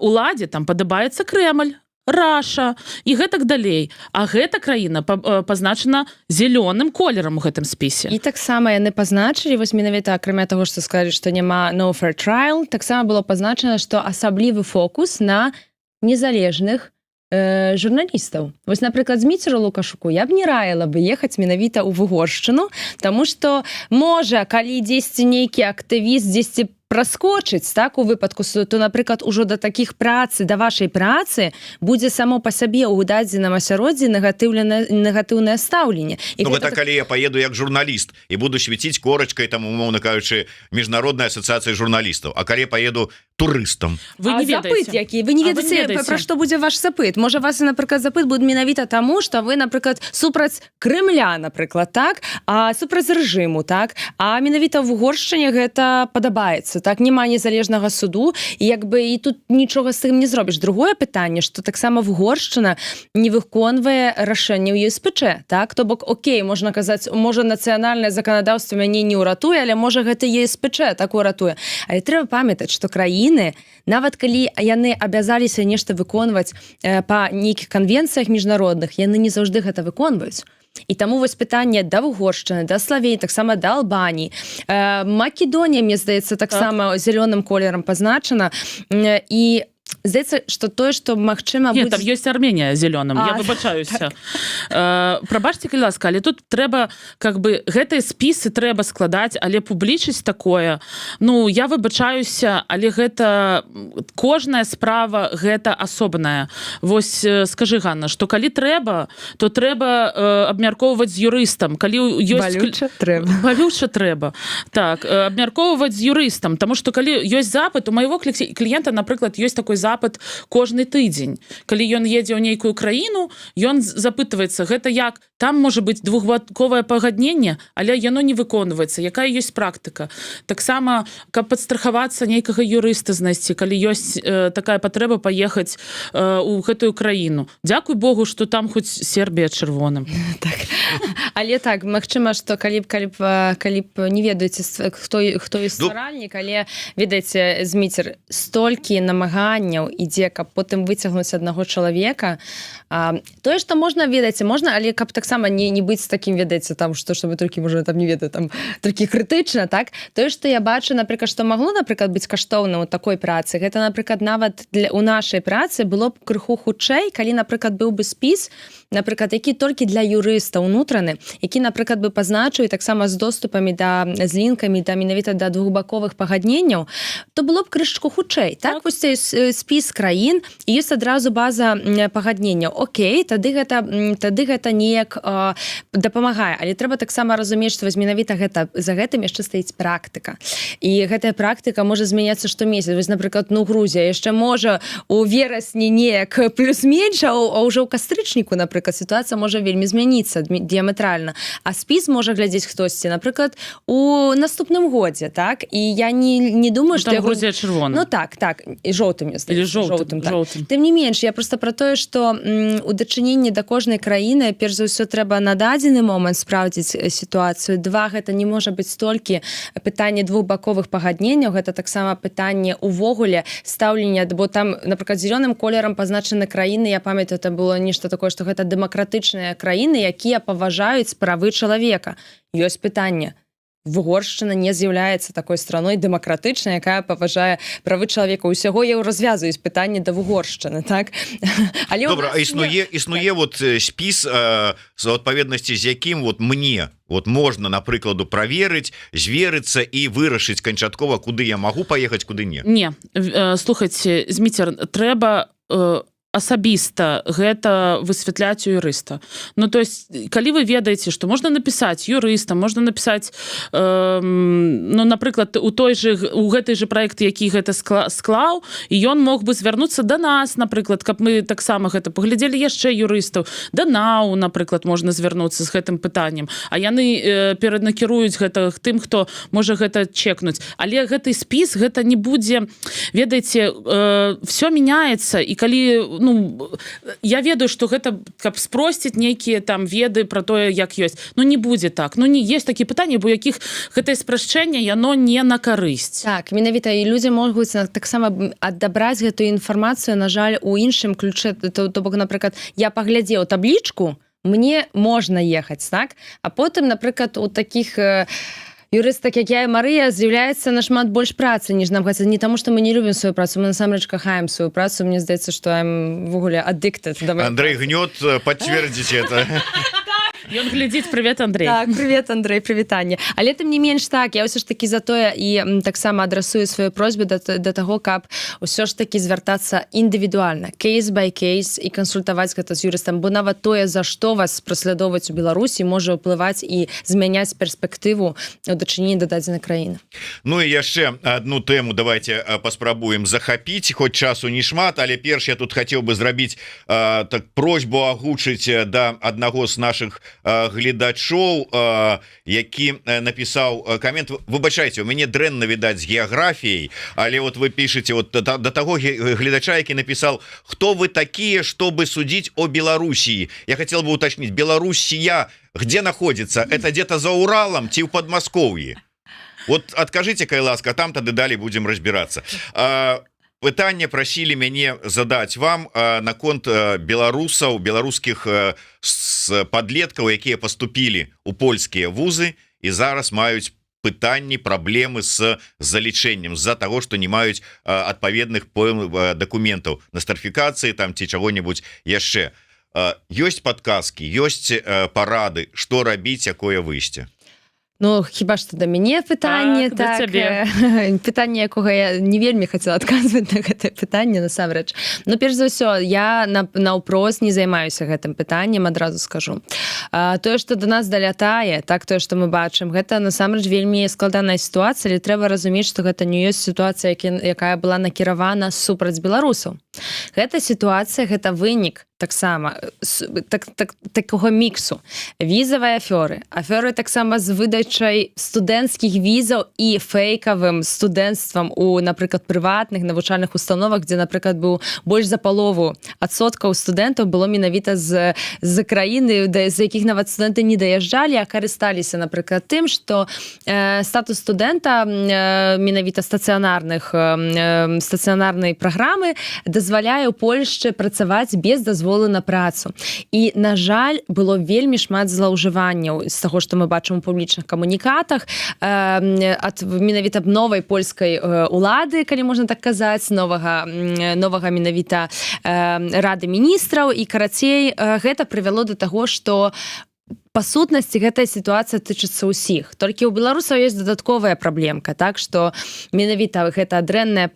Уладзе там падабаецца Крэмль, Раша і гэтак далей. А гэта краіна пазначана зялёным колерам у гэтым спісе. І таксама яны пазначылі, вось менавіта акрамя таго, што сказалі, што няма no fair trial, таксама было пазначана, што асаблівы фокус на незалежных журналістаў. Вось, напрыклад, Зміцеру Лукашуку я б не раіла бы ехаць менавіта ў Вугоршчыну, таму што, можа, калі дзесьці нейкі актывіст дзесьці праскочыць, так, у выпадку, то, напрыклад, ужо да такіх працы, да вашай працы будзе само па сабе ў дадзеным асяроддзі негатыўнае стаўленне. Ну, гэта калі я поеду як журналіст і буду свяціць корачкай, там, умоўна кажучы, Міжнародная асацыяцыя журналістаў, а калі я поеду турыстам. Вы не ведаеце. Запыт які? Вы не ведаеце, пра што будзе ваш запыт. Можа, вас, напрыклад, запыт будзе менавіта таму, што вы, напрыклад, супраць Крымля, напрыклад, так, а супраць рэжыму, так, а менавіта в Угоршчыне гэта падабаецца, так, няма незалежнага суду, і як бы і тут нічога з тым не зробіш. Другое пытанне, што таксама Угоршчына не выконвае рашэнне ў ЕСПЧ, так, то бок, окей, можна казаць, можа, нацыянальнае заканадаўства мяне не ўратуе, але можа гэта ЕСПЧ так уратуе. Але трэба памятаць, што краіны, нават калі яны абязаліся нешта выконваць па нейкіх канвенцыях міжнародных, яны не заўжды гэта выконваюць. І таму вось пытанне да Угоршчыны, да Славенії, таксама да Албаніі. Македонія, мне здаецца, таксама зялёным колерам пазначана. І здаецца, што тое, што магчыма будзе... Нет, там ёсць Арменія зялёным, я выбачаюся. Так. Прабачце, калі ласка, але тут трэба, как бы, гэтыя спісы трэба складаць, але публічыць такое, ну, я выбачаюся, але гэта кожная справа гэта асобная. Вось скажы, Ганна, што калі трэба, то трэба абмяркоўваць з юрыстам. Калі ёсць... Балюча трэба. Балюча трэба. Так, абмяркоўваць з юрыстам, таму што калі ёсць запыт, у майго кліента, напрыклад, ёсць такой запыт кожны тыдзень. Калі ён едзе ў нейкую краіну, ён запытваецца, гэта як? Там можа быць двухбаковае пагадненне, але яно не выконваецца. Якая ёсць практыка? Таксама, каб падстрахавацца нейкага юрыста знайсці, калі ёсць такая патрэба паехаць у гэтую краіну. Дзякуй Богу, што там хоць Сербія чырвоным. Так. Але так, магчыма, што калі б не ведаеце, хто ёсць стваральнік, але, ведаеце, Зміцер, столькі намаганняў ідзе, каб потым выцягнуць аднаго чалавека. Тое, што можна, ведаеце, можна, але каб таксама не быць такім, ведаеце, там, што вы толькі, можа, там, не ведаю, там, толькі крытычна, так? Тое, што я бачу, напрыклад, што магло, напрыклад, быць каштоўным у такой працы, гэта, напрыклад, нават у нашай працы было б крыху хутчэй, калі, напрыклад, быў бы спіс, напрыклад, які толькі для юрыста ўнутраны, які, напрыклад, бы пазначыў і таксама з доступамі з лінкамі, да, менавіта да двухбаковых пагадненняў, то было б крышачку хутчэй. Так, вось спіс краін, і ёсць адразу база пагадненняў. Окей, тады гэта неяк дапамагае. Але трэба таксама разумець, што менавіта за гэтым яшчэ стаіць практыка. І гэтая практыка можа змяняцца штомесяц. Вось, напрыклад, Грузія яшчэ можа у верасні неяк плюс-менш, а ўжо ў кастрычніку, напрыклад, сітуацыя можа вельмі змяніцца дыяметральна. А спіс можа глядзець хтосьці, напрыклад, у наступным годзе, так? І я не думаю, што... Там Грузія чырвоным. Ну так, і жоўтым. Или жоўтым. Тым не менш, я проста пра тое, што у дачыненні да кожнай краіны, перш за ўсё, трэба на дадзены момант спраўдзіць сітуацыю. Два, гэта не можа быць столькі пытанне двухбаковых пагадненняў, гэта таксама пытанне увогуле стаўлення, бо там, напрыклад, зялёным колерам пазначаны краіны, я памятаю, это было нешта такое, што гэта дэмакратычныя краіны, якія паважаюць правы чалавека. Ёсць пытанне. Угоршчына не з'яўляецца такой страной дэмакратычнай, якая паважае правы чалавека. Усяго я развязываюць пытанне да Угоршчыны, так? Але добра, існуе вот спіс з адпаведнасці, з якім вот мне вот можна, напрыкладу, праверыць, зверыцца і вырашыць канчаткова, куды я магу паехаць, куды не. Не, слухайце, Зміцер, трэба асабіста гэта высвятляць у юрыста. Ну, то есть, калі вы ведаеце, што можна напісаць юрыстам, можна напісаць, ну, напрыклад, у гэтай же праект, які гэта склаў, і ён мог бы звярнуцца да нас, напрыклад, каб мы таксама гэта паглядзелі яшчэ юрыстаў, да НАУ, напрыклад, можна звярнуцца з гэтым пытаннем, а яны пераднакіруюць гэта тым, хто можа гэта чекнуць. Але гэты спіс, гэта не будзе, ведаеце, все мяняецца, і калі, ну, я ведаю, што гэта, каб спросціць нейкія там веды пра тое, як ёсць. Ну, не будзе так. Ну, не ёсць такія пытанні, бо якіх гэтае спрашчэнне, яно не на карысць. Так, менавіта, і людзі могуць таксама адабраць гэтую інфармацыю, на жаль, у іншым ключе. То бок, напрыклад, я паглядзеў таблічку, мне можна ехаць, так? А потым, напрыклад, у такіх... Юрыст, так як я і Марыя, з'яўляецца нашмат больш працы, ніж нам хочется. Не таму, што мы не любім сваю працу, мы насамрэч кахаем сваю працу. Мне здаецца, што I'm в огуле addicted. Андрей Гнёт подтвердить это. Ён глядзіць. Привет, Андрей. Так, привет, Андрей, прывітанне. Але тым не менш так, я ўсё ж такі за тое і таксама адрасую сваю просьбу да таго, каб ўсё ж такі звяртацца індывідуальна, кейс by кейс і кансультаваць гэта з юрыстам, бо нават тое, за што вас праслядоўваць у Беларусі, можа ўплываць і змяняць перспектыву ў дачыненні да дадзенай краіны. Ну і яшчэ одну тэму давайте паспрабуем захапіць, хоць часу не шмат, але перш я тут хацеў бы зрабіць так просьбу агучыць да аднаго з наших гледачоў, які напісаў камент. Выбачайце, у мяне дрэнна відаць з геаграфіяй, але вот вы пішаце вот да таго гледача, які напісаў: хто вы такие, чтобы судить о Белоруссии? Я хотел бы уточнить, Белоруссия где находится? Это где-то за Уралом ці ў Подмосковье? Вот откажите, кай ласка, там тады далей будем разбираться. Пытанне прасілі мяне задаць вам наконт беларусаў, беларускіх падлеткаў, якія паступілі ў польскія вузы і зараз маюць пытанні, праблемы з залічэннем з-за таго, што не маюць адпаведных дакументаў нострыфікацыі там ці чаго-небудзь яшчэ. Ёсць падказкі, ёсць парады, што рабіць, якое выйсце? Ну, хіба што да мяне пытанне, так, пытанне, якога я не вельмі хацела адказваць на гэтае пытанне, насамрэч. Ну, перш за ўсё, я наўпрост не займаюся гэтым пытаннем, адразу скажу. Тое, што да нас далятае, так, тое, што мы бачым, гэта насамрэч вельмі складаная сітуацыя, але трэба разумець, што гэта не ёсць сітуацыя, якая была накіравана супраць беларусаў. Гэта сітуацыя, гэта вынік таксама такога міксу візавай афёры таксама з выдачай студэнцкіх візаў і фейкавым студэнцтвам у, напрыклад, прыватных навучальных установах, дзе, напрыклад, быў больш за палову адсоткаў студэнтаў было менавіта з краіны, з якіх нават студэнты не даязджалі, а карысталіся, напрыклад, тым, што статус студэнта менавіта стацыянарнай праграмы дазваляе ў Польшчы працаваць без дазволу на працу. І, на жаль, было вельмі шмат злоўжыванняў з таго, што мы бачым у публічных камунікатах ад менавіта новай польскай улады, калі можна так казаць, новага менавіта рады міністраў, і карацей гэта прывяло да таго, што па сутнасці гэтая сітуацыя тычыцца ўсіх. Толькі ў беларусаў ёсць дадатковая праблемка, так што менавіта гэта дрэнная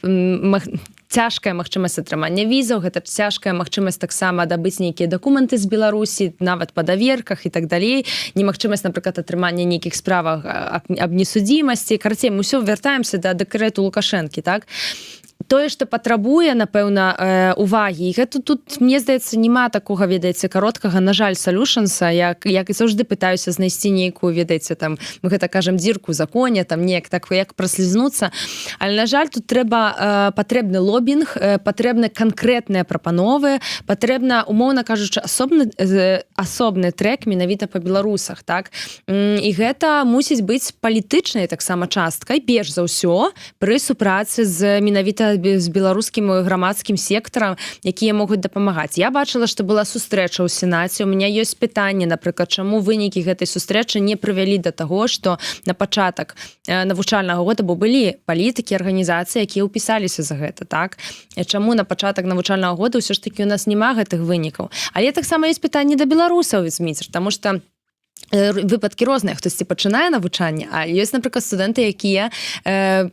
цяжкая магчымасць атрымання візаў, гэта цяжкая магчымасць таксама дабыць нейкія дакументы з Беларусі, нават па даверках і так далей, немагчымасць, напрыклад, атрымання нейкіх справах аб несудзімасці. Карацей, мы ўсё вяртаемся да дэкрэту Лукашэнкі, так? Тое, што патрабуе, напэўна, увагі. І гэта тут, мне здаецца, няма такога, ведаеце, кароткага, на жаль, солюшанса, як і заўжды пытаюся знайсці нейкую, ведаеце, там, мы гэта кажам, дзірку ў законе, там, неяк так, як праслізнуцца. Але, на жаль, тут патрэбны лобінг, патрэбны канкрэтныя прапановы, патрэбна, умоўна кажучы, асобны трэк менавіта па беларусах, так? І гэта мусіць быць палітычнай таксама часткай, перш за ўсё, пры супрацы з менавіта з беларускім грамадскім сектарам, якія могуць дапамагаць. Я бачыла, што была сустрэча ў Сенаце. У меня ёсць пытанне, напрыклад, чаму вынікі гэтай сустрэчы не прывялі да таго, што на пачатак навучальнага года былі палітыкі, арганізацыі, якія ўпісаліся за гэта, так? Чаму на пачатак навучальнага года ўсё ж такі у нас няма гэтых вынікаў? Але таксама ёсць пытанне да беларусаў, Зміцер, таму што выпадкі розныя, хтосьці пачынае навучанне, а ёсць, напрыклад, студэнты, якія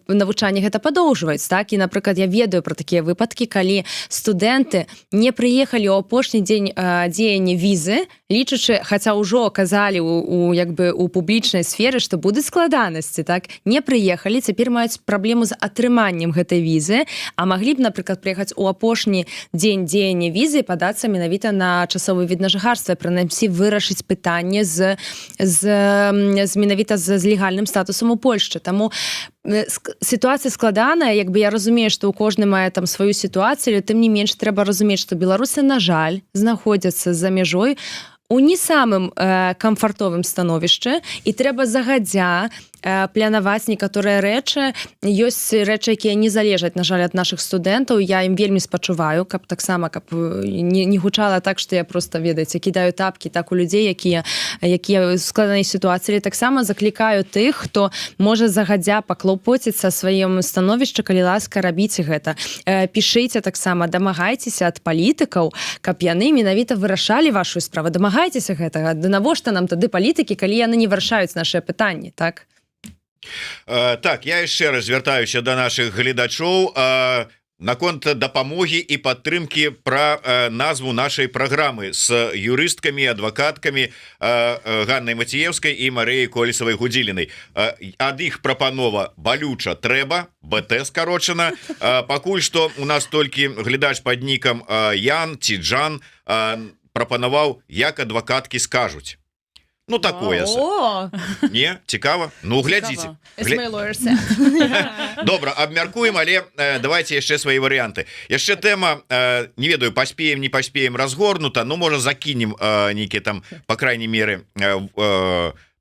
навучанне гэта падоўжваюць, так? І, напрыклад, я ведаю пра такія выпадкі, калі студэнты не прыехалі ў апошні дзень дзеяння візы, лічачы, хаця ўжо казалі у публічнай сферы, што будуць складанасці, так? Не прыехалі, цяпер маюць праблему з атрыманнем гэтай візы, а маглі б, напрыклад, прыехаць у апошні дзень дзеяння візы і падацца менавіта на часовы від на жыхарства, прынамсі вырашыць пытанне менавіта з легальным статусам у Польшчы. Таму сітуацыя складаная, як бы я разумею, што ў кожны мае там сваю сітуацыю, але тым не менш трэба разумець, што беларусы, на жаль, знаходзяцца за мяжой у не самым камфартовым становішчы, і трэба загадзя планаваць некаторыя рэчы. Ёсць рэчы, якія не залежаць, на жаль, ад нашых студэнтаў. Я ім вельмі спачуваю, каб таксама каб не гучала так, што я просто, ведаеце, кідаю тапкі так у людзей, якія ў складанай сітуацыі. Таксама заклікаю тых, хто можа загадзя паклопоціцца сваім становішча, калі ласка, рабіце гэта. Пішыце таксама, дамагайцеся ад палітыкаў, каб яны менавіта вырашалі вашу справу. Дамагайцеся гэтага. Да навошта нам тады палітыкі, калі яны не вырашаюць нашыя пытанні, так? Так, я яшчэ раз звяртаюся да нашых гледачоў наконт дапамогі і падтрымкі пра назву нашай праграмы з юрысткамі, адвакаткамі Ганнай Маціеўскай і Марыяй Колесавай-Гудзілінай. Ад іх прапанова балюча трэба, БТ скарочана. Пакуль што у нас толькі глядач пад нікам Ян ці Джан прапанаваў, як адвакаткі скажуць. Ну, такое. Не, цікава? Ну, глядзіце. Добра, абмяркуем, але давайте яшчэ свае варыянты. Яшчэ тэма, не ведаю, паспеем, не паспеем разгорнута, ну, можа, закінем нейкі там, по крайней меры,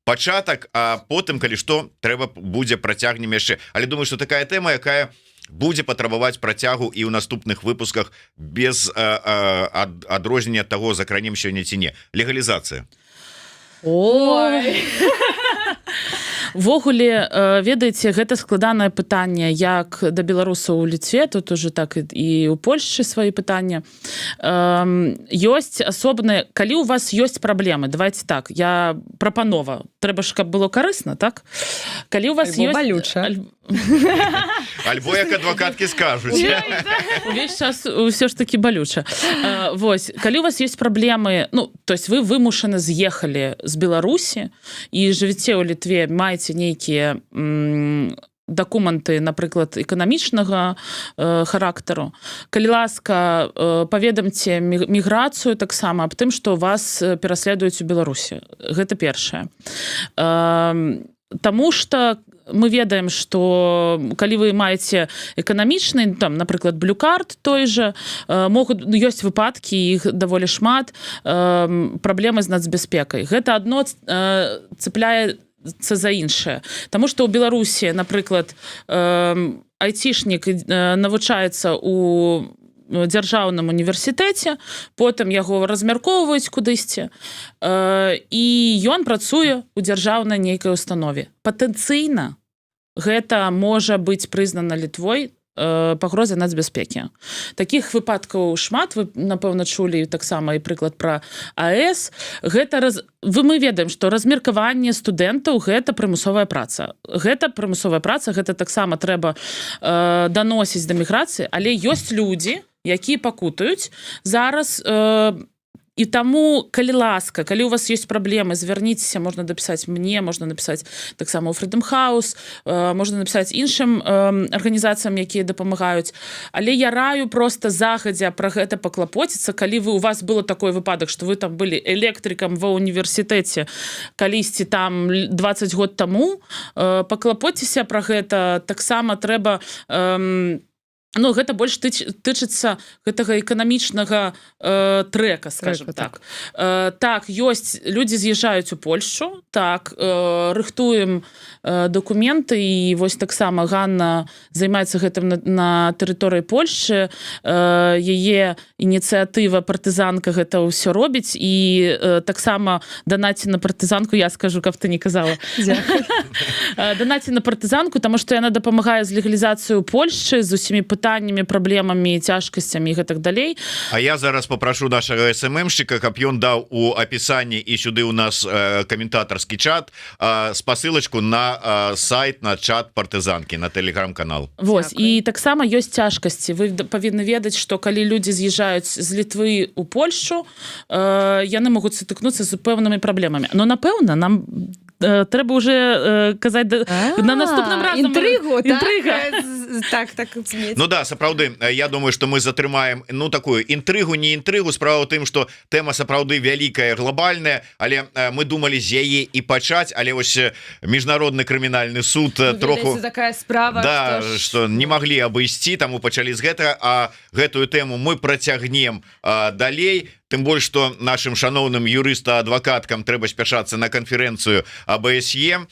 пачатак, а потым, калі што, трэба будзе працягнем яшчэ. Але думаю, што такая тэма, якая будзе патрабаваць працягу і ў наступных выпусках без адрознення таго, закранем сёння ці не. Легалізацыя. Ой! Ввогуле, ведаеце, гэта складанае пытанне як да беларусаў у Літве, тут уже так і ў Польшчы свае пытанні. Ёсць асобныя, калі у вас ёсць праблемы, давайте так, я прапанова, трэба ж, каб было карысна, так? Калі у вас ёсць... балюча. Альбо як адвакаткі скажуць. Увесь час ўсё ж таки балюча. Вось, калі у вас ёсць праблемы, ну, то есть вы вымушаны з'ехалі з Беларусі і жывіце ў Літве, маеце нейкія дакументы, напрыклад, эканамічнага характару. Калі ласка, паведамце міграцыю таксама аб тым, што вас пераследуюць у Беларусі. Гэта першае. Таму што мы ведаем, што калі вы маеце эканамічны, там, напрыклад, блюкарт той жа, ёсць выпадкі, іх даволі шмат, праблемы з нацбяспекай. Гэта адно цепляецца за іншае. Таму што ў Беларусі, напрыклад, айцішнік навучаецца у дзяржаўным універсітэце, потым яго размяркоўваюць кудысьці, і ён працуе ў дзяржаўнай нейкай установе. Патэнцыйна гэта можа быць прызнана Літвой пагрозай нацбяспекі. Такіх выпадкаў шмат, вы, напэўна, чулі таксама і прыклад пра АЭС. Мы ведаем, што размеркаванне студэнтаў гэта прымусовая праца. Гэта прымусовая праца, гэта таксама трэба даносіць да міграцыі, але ёсць людзі, якія пакутаюць зараз, і таму, калі ласка, калі у вас ёсць праблемы, звярніцеся, можна напісаць мне, можна напісаць таксама ў Freedom House, можна напісаць іншым арганізацыям, якія дапамагаюць. Але я раю проста загадзя пра гэта паклапоціцца, калі у вас было такой выпадак, што вы там былі электрыкам ва універсітэце калісьці там 20 год таму, паклапоціся пра гэта, таксама трэба... Ну, гэта больш тычыцца гэтага эканамічнага трэка, скажем так. Так, ёсць, людзі з'язджаюць у Польшчу, так, рыхтуем дакументы, і вось таксама Ганна займаецца гэтым на тэрыторыі Польшчы, яе ініцыятыва партызанка гэта ўсё робіць, і таксама данаце на партызанку, я скажу, каб ты не казала. Данаце на партызанку, таму што яна дапамагае з легалізацыяй у Польшчы, з усімі пытаннямі, праблемамі, цяжкасцямі і гэтак далей. А я зараз папрашу нашага СММшчыка, каб ён даў у апісанні і сюды у нас каментатарскі чат спасылачку на сайт, на чат партызанкі, на тэлеграм-канал. Вось, і таксама ёсць цяжкасці. Вы павінны ведаць, што калі людзі з'язджаюць з Літвы ў Польшчу, яны могуць сутыкнуцца з пэўнымі праблемамі. Но, напэўна, нам трэба уже казаць на наступным разам. Інтрыгу, так? Так. Ну да, сапраўды, я думаю, што мы затрымаем, ну, такую інтрыгу, не інтрыгу, справа ў тым, што тэма сапраўды вялікая, глобальная, але мы думалі з яе і пачаць, але вось міжнародны крымінальны суд троху... такая справа, да, што не маглі абысці, таму пачалі з гэтага, а гэтую тэму мы працягнем далей. тым больш что нашим шаноўным юрыста-адвакаткам трэба спяшацца на канферэнцыю АБСЕ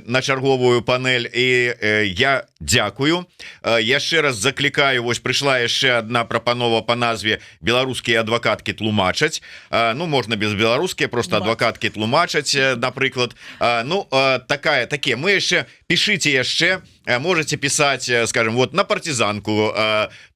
на чарговую панель і я дзякую яшчэ раз заклікаю вось прыйшла яшчэ одна прапанова по назве беларускія адвакаткі тлумачаць ну можна без беларускія просто адвакаткі тлумачаць напрыклад ну такие мы яшчэ пішыце яшчэ можете писать скажем вот на партизанку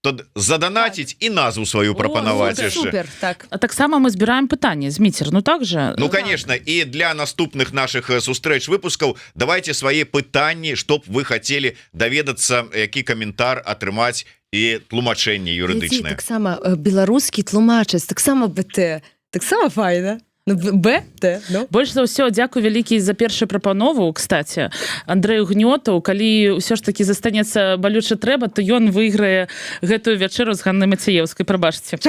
то заданаціць і назву сваю прапанаваць супер, так. А таксама мы збіраем пытанне Зміцер ну так же ну конечно і для наступных наших сустрэч выпускаў давайте свае пытанні чтоб вы хотели даведацца які каментар атрымаць і тлумачэнне юрыдычнае таксама беларускі тлумачаць таксама БТ таксама файна БТ ну. Больш за ўсё дзякую вялікі за першую прапанову кстати Андрэю Гнётаў калі ўсё ж таки застанецца балюча трэба то ён выйграе гэтую вячэру з Ганнай Мацееўскай прабачце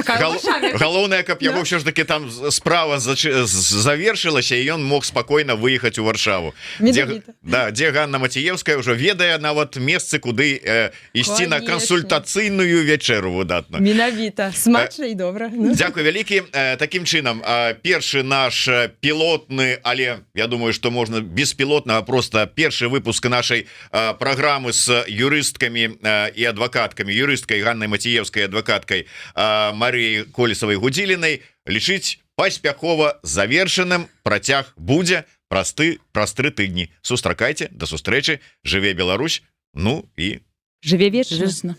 галоўнае каб яго ўсё ж таки там справа завершылася і ён мог спакойна выехаць у Варшаву дзе Ганна Мацееўская ўжо ведае нават месцы куды ісці на кансультацыйную вячэру выдатна менавіта смачна і добра Дзякуй вялікі таким чынам першы наш пілотны але я думаю что можна беспілотна просто першы выпуск нашай праграмы с юрысткамі і адвакаткамі юрысткай Ганнай Мацееўскай адвакаткай Марыяй Колесавай-Гудзілінай лічыць паспяхова завершаным працяг будзе праз 3 тыдні сустракайце до сустрэчы жыве Беларусь ну і жыве вечна